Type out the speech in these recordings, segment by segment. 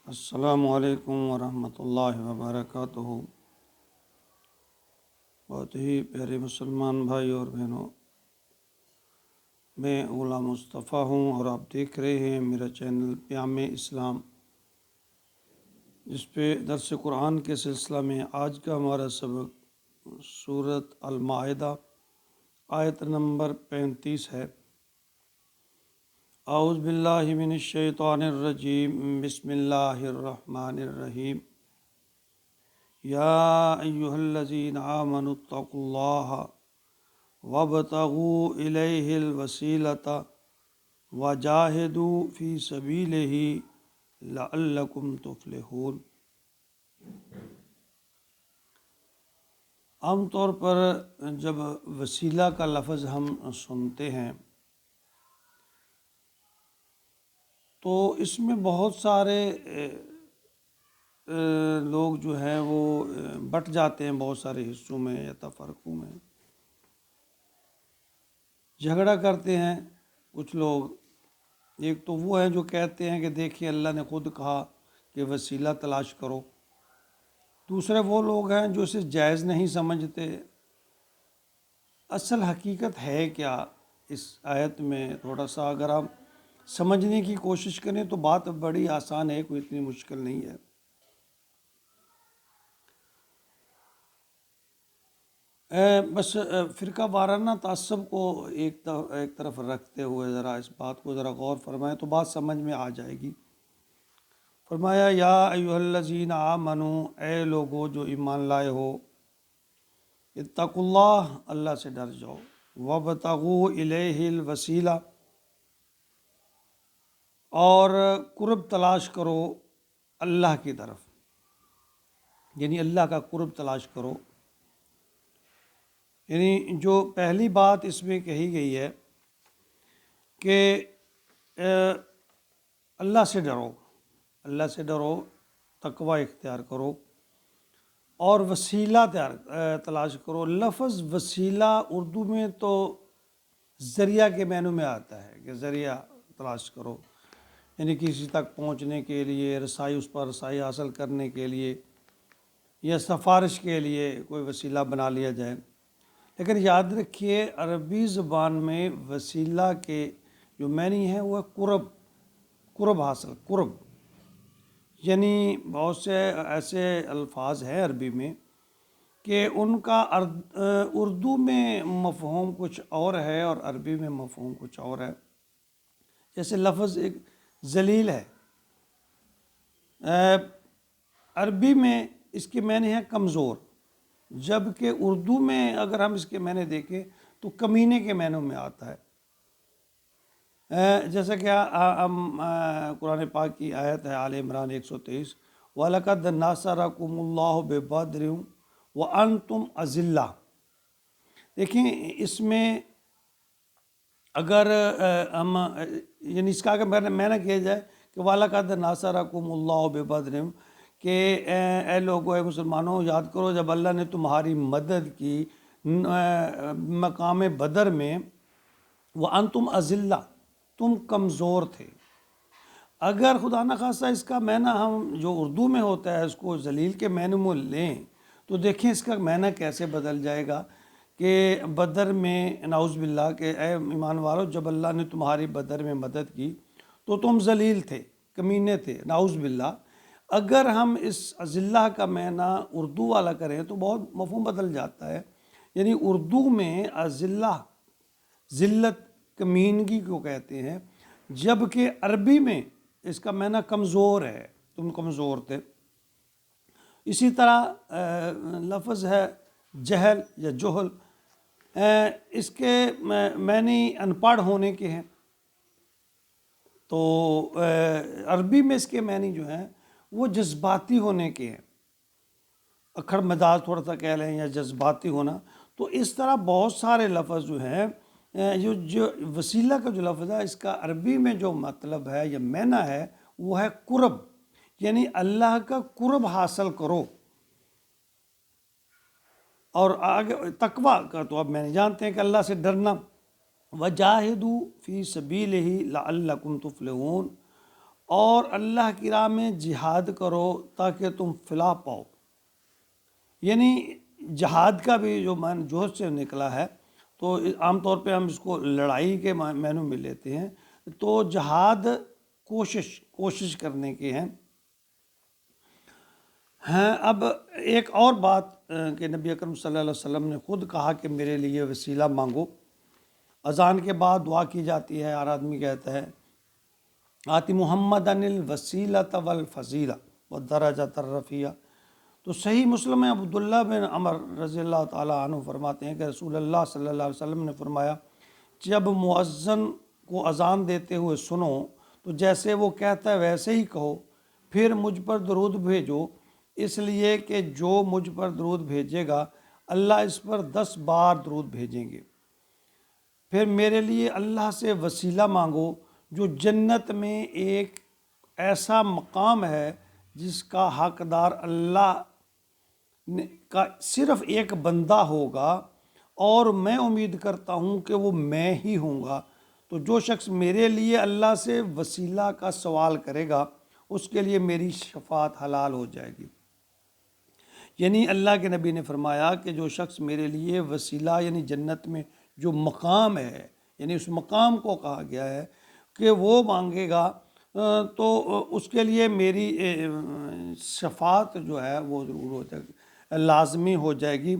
السلام علیکم ورحمۃ اللہ وبرکاتہ۔ بہت ہی پیارے مسلمان بھائی اور بہنوں، میں غلام مصطفیٰ ہوں اور آپ دیکھ رہے ہیں میرا چینل پیام اسلام، جس پہ درس قرآن کے سلسلہ میں آج کا ہمارا سبق سورۃ المائدہ آیت نمبر 35 ہے۔ اعوذ باللہ من الشیطان الرجیم، بسم اللہ الرحمن الرحیم۔ یا ایہا الذین آمنوا اتقوا اللہ وابتغوا الیہ الوسیلۃ وجاہدوا فی سبیلہ لعلکم تفلحون۔ عام طور پر جب وسیلہ کا لفظ ہم سنتے ہیں تو اس میں بہت سارے لوگ جو ہیں وہ بٹ جاتے ہیں بہت سارے حصوں میں یا تفرقوں میں، جھگڑا کرتے ہیں کچھ لوگ۔ ایک تو وہ ہیں جو کہتے ہیں کہ دیکھیے اللہ نے خود کہا کہ وسیلہ تلاش کرو۔ دوسرے وہ لوگ ہیں جو اسے جائز نہیں سمجھتے۔ اصل حقیقت ہے کیا اس آیت میں؟ تھوڑا سا اگر ہم سمجھنے کی کوشش کریں تو بات بڑی آسان ہے، کوئی اتنی مشکل نہیں ہے۔ بس فرقہ وارانہ تعصب کو ایک طرف رکھتے ہوئے ذرا اس بات کو ذرا غور فرمائیں تو بات سمجھ میں آ جائے گی۔ فرمایا یا ایھا الذین آمنوا، اے لوگو جو ایمان لائے ہو، اتقوا اللہ، اللہ سے ڈر جاؤ، وابتغوا الیہ الوسیلہ، اور قرب تلاش کرو اللہ کی طرف، یعنی اللہ کا قرب تلاش کرو۔ یعنی جو پہلی بات اس میں کہی گئی ہے کہ اللہ سے ڈرو، اللہ سے ڈرو، تقوی اختیار کرو اور وسیلہ تلاش کرو۔ لفظ وسیلہ اردو میں تو ذریعہ کے معنی میں آتا ہے کہ ذریعہ تلاش کرو، یعنی کسی تک پہنچنے کے لیے، رسائی، اس پر رسائی حاصل کرنے کے لیے یا سفارش کے لیے کوئی وسیلہ بنا لیا جائے۔ لیکن یاد رکھیے عربی زبان میں وسیلہ کے جو معنی ہے وہ قرب حاصل، قرب، یعنی بہت سے ایسے الفاظ ہیں عربی میں کہ ان کا اردو میں مفہوم کچھ اور ہے اور عربی میں مفہوم کچھ اور ہے۔ جیسے لفظ ایک ذلیل ہے، عربی میں اس کے معنی ہے کمزور، جبکہ اردو میں اگر ہم اس کے معنی دیکھیں تو کمینے کے معنی میں آتا ہے۔ جیسا کہ قرآن پاک کی آیت ہے آل عمران 123، وَلَقَدْ نَصَرَكُمُ اللَّهُ بِبَدْرٍ وَأَنْتُمْ أَذِلَّةٌ۔ دیکھیں اس میں اگر ہم یعنی اس کا اگر معنی کیا جائے کہ وَلَقَدْ نَصَرَكُمُ اللَّهُ بِبَدْرٍ، کہ اے لوگو، اے مسلمانوں، یاد کرو جب اللہ نے تمہاری مدد کی مقام بدر میں، وَأَنْتُمْ أَذِلَّةٌ، تم کمزور تھے۔ اگر خدا نخواستہ اس کا معنی ہم جو اردو میں ہوتا ہے اس کو ذلیل کے معنی میں لیں تو دیکھیں اس کا معنی کیسے بدل جائے گا کہ بدر میں، نعوذ باللہ، کہ اے ایمان والو جب اللہ نے تمہاری بدر میں مدد کی تو تم ذلیل تھے، کمینے تھے، نعوذ باللہ۔ اگر ہم اس اذلہ کا معنی اردو والا کریں تو بہت مفہوم بدل جاتا ہے۔ یعنی اردو میں اذلہ ذلت، کمینگی کو کہتے ہیں، جبکہ عربی میں اس کا معنی کمزور ہے، تم کمزور تھے۔ اسی طرح لفظ ہے جہل یا جہل، اس کے معنی ان پڑھ ہونے کے ہیں، تو عربی میں اس کے معنی جو ہیں وہ جذباتی ہونے کے ہیں، اکھڑ مزاج تھوڑا سا کہہ لیں یا جذباتی ہونا۔ تو اس طرح بہت سارے لفظ جو ہیں، جو وسیلہ کا جو لفظ ہے اس کا عربی میں جو مطلب ہے یا معنی ہے وہ ہے قرب، یعنی اللہ کا قرب حاصل کرو۔ اور آگے تقوی کا تو اب میں نے جانتے ہیں کہ اللہ سے ڈرنا، وجاہدوا فی سبیلہ لعلکم تفلحون، اور اللہ کی راہ میں جہاد کرو تاکہ تم فلاح پاؤ۔ یعنی جہاد کا بھی جو معنی جوہد سے نکلا ہے، تو عام طور پہ ہم اس کو لڑائی کے معنوں میں لیتے ہیں، تو جہاد کوشش کرنے کے ہیں۔ اب ایک اور بات کہ نبی اکرم صلی اللہ علیہ وسلم نے خود کہا کہ میرے لیے وسیلہ مانگو۔ اذان کے بعد دعا کی جاتی ہے، ہر آدمی کہتا ہے آتی محمد الوسیلۃ والفضیلہ والدرجۃ الرفیع۔ تو صحیح مسلم میں عبداللہ بن عمر رضی اللہ تعالیٰ عنہ فرماتے ہیں کہ رسول اللہ صلی اللہ علیہ وسلم نے فرمایا، جب مؤذن کو اذان دیتے ہوئے سنو تو جیسے وہ کہتا ہے ویسے ہی کہو، پھر مجھ پر درود بھیجو، اس لیے کہ جو مجھ پر درود بھیجے گا اللہ اس پر 10 بار درود بھیجیں گے۔ پھر میرے لیے اللہ سے وسیلہ مانگو، جو جنت میں ایک ایسا مقام ہے جس کا حقدار اللہ کا صرف ایک بندہ ہوگا، اور میں امید کرتا ہوں کہ وہ میں ہی ہوں گا۔ تو جو شخص میرے لیے اللہ سے وسیلہ کا سوال کرے گا اس کے لیے میری شفاعت حلال ہو جائے گی۔ یعنی اللہ کے نبی نے فرمایا کہ جو شخص میرے لیے وسیلہ یعنی جنت میں جو مقام ہے، یعنی اس مقام کو کہا گیا ہے کہ وہ مانگے گا تو اس کے لیے میری شفاعت جو ہے وہ ضرور ہو جائے گی، لازمی ہو جائے گی،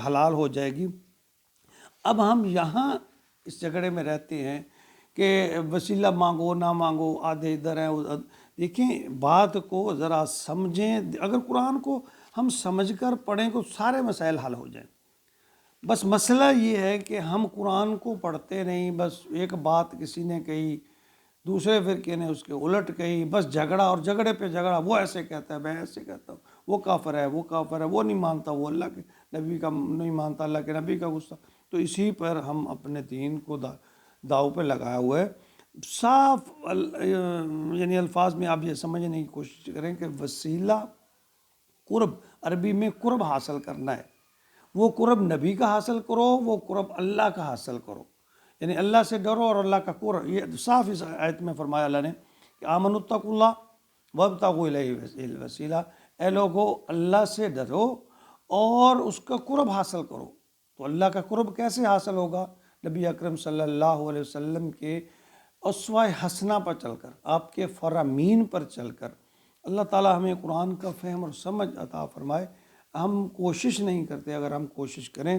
حلال ہو جائے گی۔ اب ہم یہاں اس جھگڑے میں رہتے ہیں کہ وسیلہ مانگو نہ مانگو، آدھے ادھر ہیں دیکھیں بات کو ذرا سمجھیں۔ اگر قرآن کو ہم سمجھ کر پڑھیں تو سارے مسائل حل ہو جائیں۔ بس مسئلہ یہ ہے کہ ہم قرآن کو پڑھتے نہیں، بس ایک بات کسی نے کہی، دوسرے فرقے نے اس کے الٹ کہی، بس جھگڑا اور جھگڑے پہ جھگڑا، وہ ایسے کہتا ہے میں ایسے کہتا ہوں، وہ کافر ہے وہ کافر ہے، وہ نہیں مانتا، وہ اللہ کے نبی کا نہیں مانتا، اللہ کے نبی کا غصہ۔ تو اسی پر ہم اپنے دین کو داؤ پہ لگایا ہوا ہے۔ صاف یعنی الفاظ میں آپ یہ سمجھنے کی کوشش کریں کہ وسیلہ قرب، عربی میں قرب حاصل کرنا ہے، وہ قرب نبی کا حاصل کرو، وہ قرب اللہ کا حاصل کرو، یعنی اللہ سے ڈرو اور اللہ کا قرب۔ یہ صاف اس آیت میں فرمایا اللہ نے کہ آمنوا اتقوا اللہ وابتغوا الیہ الوسیلہ، اے لوگو اللہ سے ڈرو اور اس کا قرب حاصل کرو۔ تو اللہ کا قرب کیسے حاصل ہوگا؟ نبی اکرم صلی اللہ علیہ وسلم کے اسوہ حسنہ پر چل کر، آپ کے فرامین پر چل کر۔ اللہ تعالیٰ ہمیں قرآن کا فہم اور سمجھ عطا فرمائے۔ ہم کوشش نہیں کرتے، اگر ہم کوشش کریں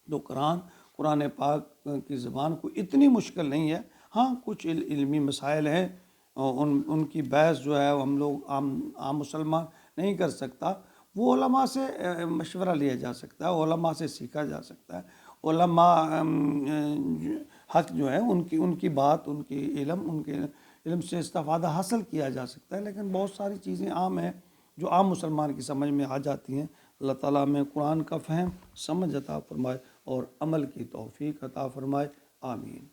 تو قرآن پاک کی زبان کو اتنی مشکل نہیں ہے۔ ہاں کچھ علمی مسائل ہیں، ان کی بحث جو ہے ہم لوگ عام مسلمان نہیں کر سکتا، وہ علماء سے مشورہ لیا جا سکتا ہے، علماء سے سیکھا جا سکتا ہے، علماء حق جو ہے ان کی بات، ان کے علم سے استفادہ حاصل کیا جا سکتا ہے۔ لیکن بہت ساری چیزیں عام ہیں جو عام مسلمان کی سمجھ میں آ جاتی ہیں۔ اللہ تعالیٰ ہمیں قرآن کا فہم سمجھ عطا فرمائے اور عمل کی توفیق عطا فرمائے، آمین۔